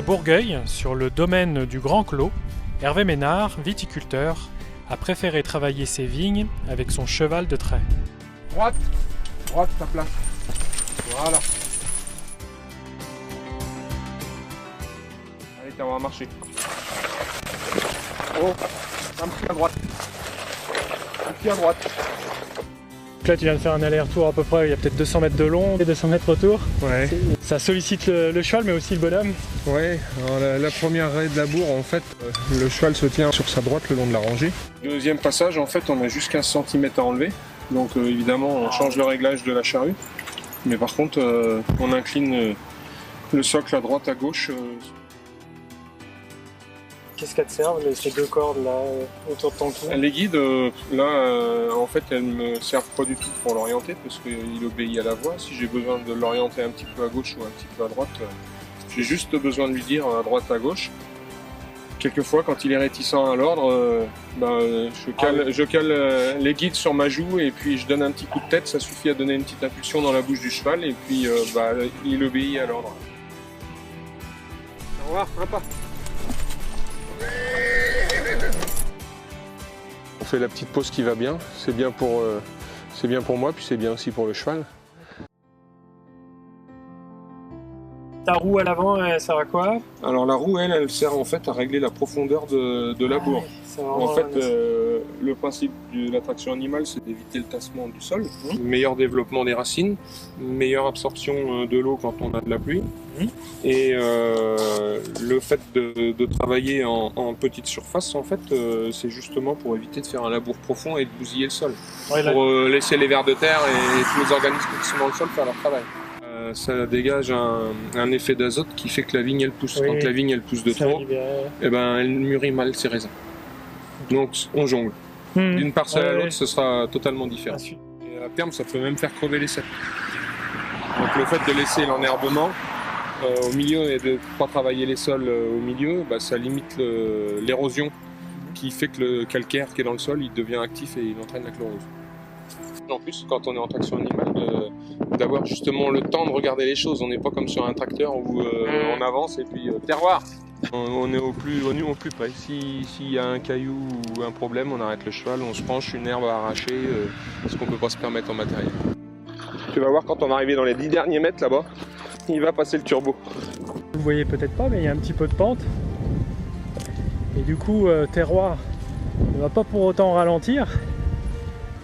À Bourgueil, sur le domaine du Grand Clos, Hervé Ménard, viticulteur, a préféré travailler ses vignes avec son cheval de trait. Droite, droite, ta place. Voilà. Allez, on va marcher. Oh, un petit à droite. Un petit à droite. Donc là, tu viens de faire un aller-retour à peu près, il y a peut-être 200 mètres de long et 200 mètres retour. Ouais. Ça sollicite le cheval, mais aussi le bonhomme. Ouais, alors la première raie de labour, en fait, le cheval se tient sur sa droite le long de la rangée. Deuxième passage, en fait, on a juste 15 cm à enlever. Donc évidemment, on change le réglage de la charrue. Mais par contre, on incline le socle à droite, à gauche. Qu'est-ce qu'elles te servent, ces deux cordes là, autour de ton cou? Les guides, là, en fait, elles ne me servent pas du tout pour l'orienter parce qu'il obéit à la voie. Si j'ai besoin de l'orienter un petit peu à gauche ou un petit peu à droite, j'ai juste besoin de lui dire à droite, à gauche. Quelquefois, quand il est réticent à l'ordre, je cale les guides sur ma joue et puis je donne un petit coup de tête. Ça suffit à donner une petite impulsion dans la bouche du cheval et puis il obéit à l'ordre. Au revoir, un pas. On fait la petite pause qui va bien. C'est bien pour moi, puis c'est bien aussi pour le cheval. Ta roue à l'avant, elle sert à quoi? Alors la roue, elle sert en fait à régler la profondeur de la bourre. En fait, le principe de la traction animale, c'est d'éviter le tassement du sol, meilleur développement des racines, meilleure absorption de l'eau quand on a de la pluie, et le fait de travailler en petite surface, en fait, c'est justement pour éviter de faire un labour profond et de bousiller le sol, pour laisser les vers de terre et tous les organismes qui sont dans le sol faire leur travail. Ça dégage un effet d'azote qui fait que la vigne elle pousse. Oui. Quand la vigne elle pousse de trop, eh ben, elle mûrit mal ses raisins. Donc on jongle. D'une parcelle à l'autre, ce sera totalement différent. Et à terme, ça peut même faire crever les ceps. Donc le fait de laisser l'enherbement au milieu et de ne pas travailler les sols au milieu, ça limite l'érosion qui fait que le calcaire qui est dans le sol, il devient actif et il entraîne la chlorose. En plus, quand on est en traction animale, d'avoir justement le temps de regarder les choses. On n'est pas comme sur un tracteur où on avance et puis terroir. On est au plus près. S'il y a un caillou ou un problème, on arrête le cheval, on se penche, une herbe à arracher, ce qu'on ne peut pas se permettre en matériel. Tu vas voir quand on va arriver dans les 10 derniers mètres là-bas, il va passer le turbo. Vous ne voyez peut-être pas, mais il y a un petit peu de pente. Et du coup, terroir ne va pas pour autant ralentir.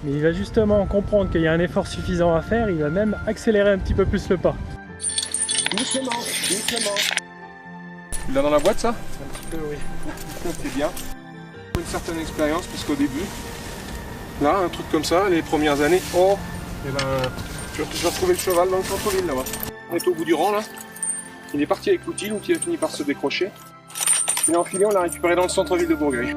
Mais il va justement comprendre qu'il y a un effort suffisant à faire, il va même accélérer un petit peu plus le pas. Doucement, doucement. Tu l'as dans la boîte ça? Un petit peu, oui. Ça c'est bien. Une certaine expérience parce qu'au début, là, un truc comme ça, les premières années, je vais retrouver le cheval dans le centre-ville là-bas. On est au bout du rang là. Il est parti avec l'outil, donc il a fini par se décrocher. Il est enfilé, on l'a récupéré dans le centre-ville de Bourgueil.